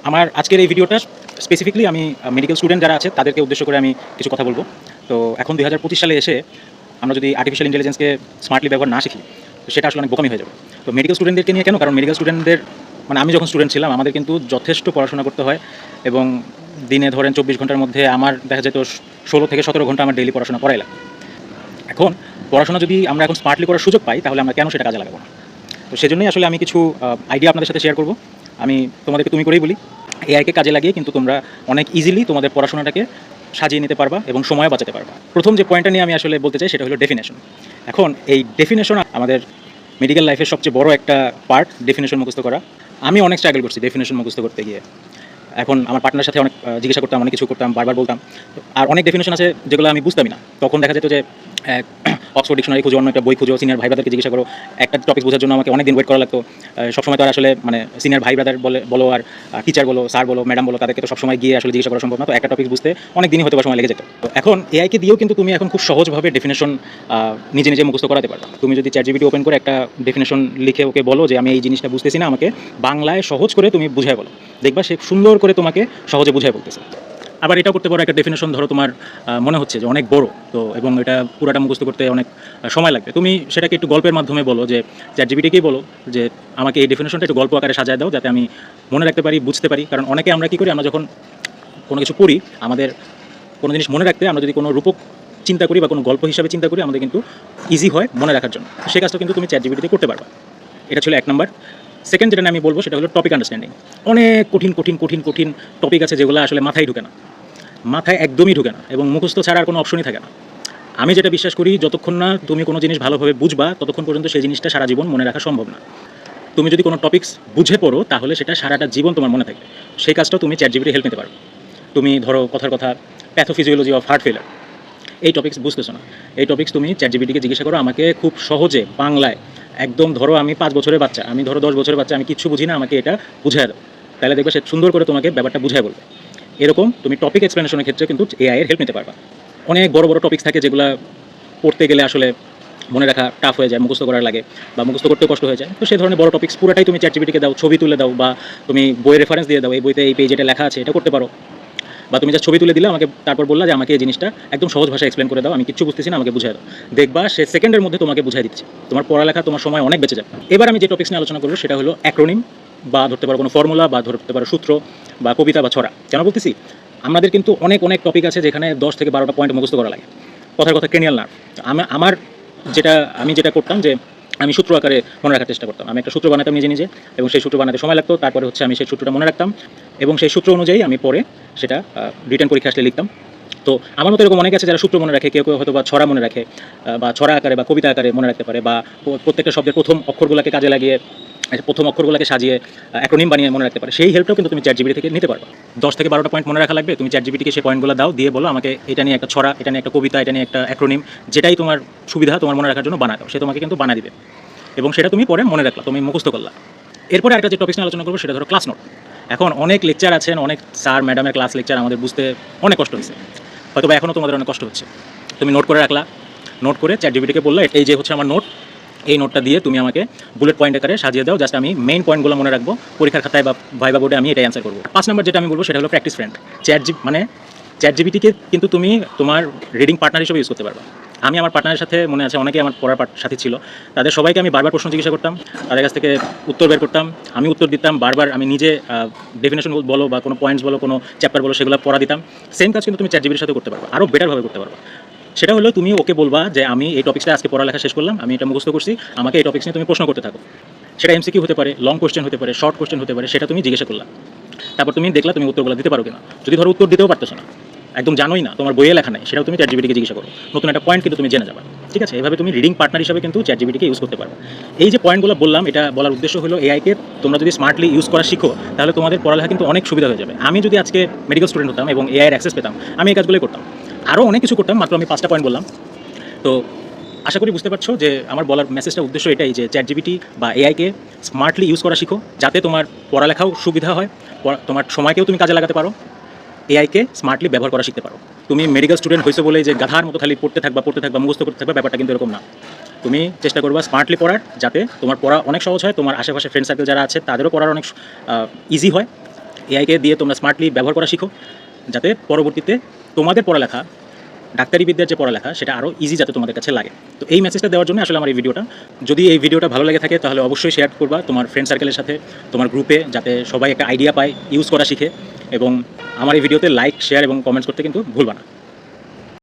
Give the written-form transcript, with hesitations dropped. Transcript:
আমার আজকের এই ভিডিওটা স্পেসিফিকলি আমি মেডিকেল স্টুডেন্ট যারা আছে তাদেরকে উদ্দেশ্য করে আমি কিছু কথা বলবো। তো এখন 2025 সালে এসে আমরা যদি আর্টিফিশিয়াল ইন্টেলিজেন্সকে স্মার্টলি ব্যবহার না শিখি তো সেটা আসলে অনেক বোকামি হয়ে যাবে। তো মেডিকেল স্টুডেন্টদেরকে নিয়ে কেন, কারণ মেডিকেল স্টুডেন্টদের মানে আমি যখন স্টুডেন্ট ছিলাম আমাদের কিন্তু যথেষ্ট পড়াশোনা করতে হয় এবং দিনে ধরেন 24 ঘন্টার মধ্যে আমার দেখা যেত 16 থেকে 17 ঘন্টা আমার ডেইলি পড়াশোনা করাই লাগে। এখন পড়াশোনা যদি আমরা এখন স্মার্টলি করার সুযোগ পাই তাহলে আমরা কেন সেটা কাজে লাগাবো না। তো সেজন্যই আসলে আমি কিছু আইডিয়া আপনাদের সাথে শেয়ার করব। আমি তোমাদেরকে তুমি করেই বলি, এআইকে কাজে লাগিয়ে কিন্তু তোমরা অনেক ইজিলি তোমাদের পড়াশোনাটাকে সাজিয়ে নিতে পারবা এবং সময় বাঁচাতে পারবা। প্রথম যে পয়েন্টটা নিয়ে আমি আসলে বলতে চাই সেটা হলো ডেফিনেশন। এখন এই ডেফিনেশন আমাদের মেডিকেল লাইফের সবচেয়ে বড় একটা পার্ট, ডেফিনেশন মুখস্থ করা। আমি অনেক স্ট্রাগল করছি ডেফিনেশন মুখস্থ করতে গিয়ে। এখন আমার পার্টনারের সাথে অনেক জিজ্ঞাসা করতাম, অনেক কিছু করতাম, বারবার বলতাম। আর অনেক ডেফিনেশন আছে যেগুলো আমি বুঝতামই না। তখন দেখা যেত যে অক্সফোর্ড ডিকশনারি খুঁজো, অন্য একটা বই খুঁজো, সিনিয়র ভাই ব্রাদারকে জিজ্ঞাসা করো। একটা টপিক বোঝার জন্য আমাকে অনেক দিন ওয়েট করা লাগতো। সবসময় তো আর আসলে মানে সিনিয়র ভাই ব্রাদার বলো আর টিচার বলো, স্যার বলো, ম্যাডাম বলো, তাদেরকে তো সবসময় গিয়ে আসলে জিজ্ঞাসা করা সম্ভব না। তো একটা টপিক বুঝতে অনেক দিনই হয়তো সময় লেগে যেত। তো এখন এআইকে দিয়েও কিন্তু তুমি এখন খুব সহজভাবে ডেফিনেশন নিজে নিজে মুখস্থ করাতে পারবে। তুমি যদি চ্যাটজিপিটি ওপেন করে একটা ডেফিনেশন লিখে ওকে বলো যে আমি এই জিনিসটা বুঝতেছি না, আমাকে বাংলায় সহজ করে তুমি বুঝায় বলো, দেখবা সে সুন্দর করে তোমাকে সহজে বুঝায় বলতেছে। আবার এটাও করতে পারো, একটা ডেফিনেশন ধরো তোমার মনে হচ্ছে যে অনেক বড়, তো এবং এটা পুরাটা মুখস্থ করতে অনেক সময় লাগবে, তুমি সেটাকে একটু গল্পের মাধ্যমে বলো যে চ্যাটজিপিটিকেই বলো যে আমাকে এই ডেফিনেশনটা একটু গল্প আকারে সাজায় দাও যাতে আমি মনে রাখতে পারি, বুঝতে পারি। কারণ অনেকে আমরা কী করি, আমরা যখন কোনো কিছু পড়ি আমাদের কোনো জিনিস মনে রাখতে আমরা যদি কোনো রূপক চিন্তা করি বা কোনো গল্প হিসাবে চিন্তা করি আমাদের কিন্তু ইজি হয় মনে রাখার জন্য। সেই কাজটা কিন্তু তুমি চ্যাটজিপিটিতে করতে পারবা। এটা ছিল 1 নাম্বার। সেকেন্ড যেটা আমি বলবো সেটা হলো টপিক আন্ডারস্ট্যান্ডিং। অনেক কঠিন কঠিন কঠিন কঠিন টপিক আছে যেগুলো আসলে মাথায় ঢুকে না, মাথায় একদমই ঢুকে না এবং মুখস্থ ছাড়া আর কোনো অপশনই থাকে না। আমি যেটা বিশ্বাস করি, যতক্ষণ না তুমি কোনো জিনিস ভালোভাবে বুঝবা ততক্ষণ পর্যন্ত সেই জিনিসটা সারা জীবন মনে রাখা সম্ভব না। তুমি যদি কোনো টপিকস বুঝে পড়ো তাহলে সেটা সারাটা জীবন তোমার মনে থাকবে। সেই কাজটাও তুমি চ্যাটজিপিটির হেল্প নিতে পারো। তুমি ধরো কথার কথা প্যাথোফিজিওলজি অফ হার্ট ফেলার, এই টপিক্স বুঝতেছো না, এই টপিক্স তুমি চ্যাটজিপিটিকে জিজ্ঞাসা করো আমাকে খুব সহজে বাংলায়, একদম ধরো আমি 5 বছরের বাচ্চা, আমি ধরো 10 বছরের বাচ্চা, আমি কিচ্ছু বুঝি না, আমাকে এটা বুঝায় দাও, তাহলে দেখবে সে সুন্দর করে তোমাকে ব্যাপারটা বুঝায় বলবে। এরকম তুমি টপিক এক্সপ্লেনেশনের ক্ষেত্রে কিন্তু এআই এর হেল্প নিতে পারবা। অনেক বড় বড় টপিক্স থাকে যেগুলো পড়তে গেলে আসলে মনে রাখা টাফ হয়ে যায়, মুখস্থ করার লাগে বা মুখস্থ করতে কষ্ট হয়ে যায়। তো সেই ধরনের বড় টপিক্স পুরোটাই তুমি চ্যাটজিপিটিকে দাও, ছবি তুলে দাও বা তুমি বইয়ের রেফারেন্স দিয়ে দাও, এই বইতে এই পেজে এটা লেখা আছে, এটা করতে পারো। বা তুমি যা ছবি তুলে দিলে আমাকে, তারপর বললা যে আমাকে এই জিনিসটা একদম সহজ ভাষায় এক্সপ্লেন করে দাও, আমি কিচ্ছু বুঝতেছি না, আমাকে বুঝিয়ে দাও। দেখবা সে সেকেন্ডের মধ্যে তোমাকে বুঝিয়ে দিচ্ছে, তোমার পড়ালেখা, তোমার সময় অনেক বেঁচে যাবে। এবার আমি যে টপিক্স নিয়ে আলোচনা করবো সেটা হলো অ্যাক্রোনিম, বা ধরতে পারো কোনো ফর্মুলা, বা ধরতে পারো সূত্র বা কবিতা বা ছড়া। কেন বলতেছি, আমাদের কিন্তু অনেক অনেক টপিক আছে যেখানে 10 থেকে 12টা পয়েন্ট মুখস্থ করা লাগে। কথার কথা ক্রেনিয়াল নার্ভ। আমার আমি যেটা করতাম যে আমি সূত্র আকারে মনে রাখার চেষ্টা করতাম। আমি একটা সূত্র বানাতাম নিজে নিজে এবং সেই সূত্র বানাতে সময় লাগতো। তারপরে হচ্ছে আমি সেই সূত্রটা মনে রাখতাম এবং সেই সূত্র অনুযায়ী আমি পরে সেটা রিটেন পরীক্ষা আসলে লিখতাম। তো আমার মতো এরকম অনেক আছে যারা সূত্র মনে রাখে, কেউ কেউ হয়তো বা ছড়া মনে রাখে, বা ছড়া আকারে বা কবিতা আকারে মনে রাখতে পারে, বা প্রত্যেকটা শব্দের প্রথম অক্ষরগুলোকে কাজে লাগিয়ে, প্রথম অক্ষরগুলোকে সাজিয়ে অ্যাক্রোনিম বানিয়ে মনে রাখতে পারে। সেই হেল্পটাও কিন্তু তুমি চ্যাটজিপিটি থেকে নিতে পারবে। 10 থেকে 12টা পয়েন্ট মনে রাখা লাগবে, তুমি চ্যাটজিপিটিকে সেই পয়েন্টগুলো দাও, দিয়ে বলো আমাকে এটা নিয়ে একটা ছড়া, এটা নিয়ে একটা কবিতা, এটা নিয়ে একটা অ্যাক্রোনিম, যেটাই তোমার সুবিধা তোমার মনে রাখার জন্য বানাও, সে তোমাকে কিন্তু বানা দিবে এবং সেটা তুমি পরে মনে রাখলা, তুমি মুখস্থ করলা। এরপরে একটা যে টপিক নিয়ে আলোচনা করবো সেটা ধরো ক্লাস নোট। এখন অনেক লেকচার আছেন, অনেক স্যার ম্যাডামের ক্লাস লেকচার আমাদের বুঝতে অনেক কষ্ট হয়েছে, হয়তো বা এখনও তোমাদের অনেক কষ্ট হচ্ছে। তুমি নোট করে রাখলা, নোট করে চ্যাটজিপিটিকে বললা এই যে হচ্ছে আমার নোট, এই নোটটা দিয়ে তুমি আমাকে বুলেট পয়েন্ট আকারে সাজিয়ে দাও, জাস্ট আমি মেইন পয়েন্টগুলো মনে রাখবো, পরীক্ষার খাতায় বা ভাইবা বোর্ডে আমি এটাই অ্যান্সার করবো। 5 নম্বর যেটা আমি বলবো সেটা হলো প্র্যাকটিস ফ্রেন্ড। চ্যাটজিপিটিকে কিন্তু তুমি তোমার রিডিং পার্টনার হিসেবে ইউজ করতে পারবা। আমি আমার পার্টনারের সাথে, মনে আছে অনেকেই আমার পড়ার সাথে ছিল, তাদের সবাইকে আমি বারবার প্রশ্ন জিজ্ঞাসা করতাম, তাদের কাছ থেকে উত্তর বের করতাম, আমি উত্তর দিতাম, বারবার আমি নিজে ডেফিনেশন বলো বা কোনো পয়েন্টস বলো, কোনো চ্যাপ্টার বলো, সেগুলো পড়া দিতাম। সেম কাজ কিন্তু তুমি চ্যাটজিপিটির সাথে করতে পারবা, আরও বেটারভাবে করতে পারবা। সেটা হলো তুমি ওকে বলবা যে আমি এই টপিক্সটা আজকে পড়ালেখা শেষ করলাম, আমি এটা মুখস্থ করছি, আমাকে এই টপিক্স নিয়ে তুমি প্রশ্ন করতে থাকো। সেটা এমসিকিউ হতে পারে, লং কোয়েশ্চেন হতে পারে, শর্ট কোয়েশ্চেন হতে পারে, সেটা তুমি জিজ্ঞাসা করলা। তারপর তুমি দেখলা তুমি উত্তরগুলো দিতে পারো কিনা। যদি ধরো উত্তর দিতেও পারতেছো না, একদম জানোই না, তোমার বইয়ে লেখা নাই, সেটাও তুমি চ্যাটজিপিটিকে জিজ্ঞাসা করো, নতুন একটা পয়েন্ট কিন্তু তুমি জেনে যাবে। ঠিক আছে, এভাবে তুমি রিডিং পার্টনার হিসেবে কিন্তু চ্যাটজিপিটিকে ইউজ করতে পারবে। এই যে পয়েন্টগুলো বললাম, এটা বলার উদ্দেশ্য হলো এআইকে তোমরা যদি স্মার্টলি ইউজ করা শিখো তাহলে তোমাদের পড়ালেখা কিন্তু অনেক সুবিধা হয়ে যাবে। আমি যদি আজকে মেডিকেল স্টুডেন্ট হতাম এবং এআইয়ের অ্যাক্সেস পেতাম, আমি এই কাজগুলোই করতাম, আরও অনেক কিছু করতাম, মাত্র আমি 5টা পয়েন্ট বললাম। তো আশা করি বুঝতে পারছো যে আমার বলার মেসেজটা, উদ্দেশ্য এটাই যে চ্যাটজিপিটি বা এআইকে স্মার্টলি ইউজ করা শিখো, যাতে তোমার পড়ালেখাও সুবিধা হয়, তোমার সময়কেও তুমি কাজে লাগাতে পারো, এআইকে স্মার্টলি ব্যবহার করা শিখতে পারো। তুমি মেডিকেল স্টুডেন্ট হয়েছো বলে যে গাধার মতো খালি পড়তে থাকবা মুখস্থ করতে থাকবা, ব্যাপারটা কিন্তু এরকম না। তুমি চেষ্টা করবা স্মার্টলি পড়ার, যাতে তোমার পড়া অনেক সহজ হয়, তোমার আশেপাশে ফ্রেন্ড সার্কেল যারা আছে তাদেরও পড়ার অনেক ইজি হয় এআইকে দিয়ে তোমরা স্মার্টলি ব্যবহার করা শিখো, যাতে পরবর্তীতে তোমাদের পড়ালেখা, ডাক্তারি বিদ্যার যে পড়ালেখা সেটা আরও ইজি যাতে তোমাদের কাছে লাগে। তো এই মেসেজটা দেওয়ার জন্য আসলে আমার এই ভিডিওটা। যদি এই ভিডিওটা ভালো লাগে থাকে তাহলে অবশ্যই শেয়ার করবা তোমার ফ্রেন্ড সার্কেলের সাথে, তোমার গ্রুপে, যাতে সবাই একটা আইডিয়া পায়, ইউজ করা শিখে। এবং আমার এই ভিডিওতে লাইক, শেয়ার এবং কমেন্টস করতে কিন্তু ভুলবা না।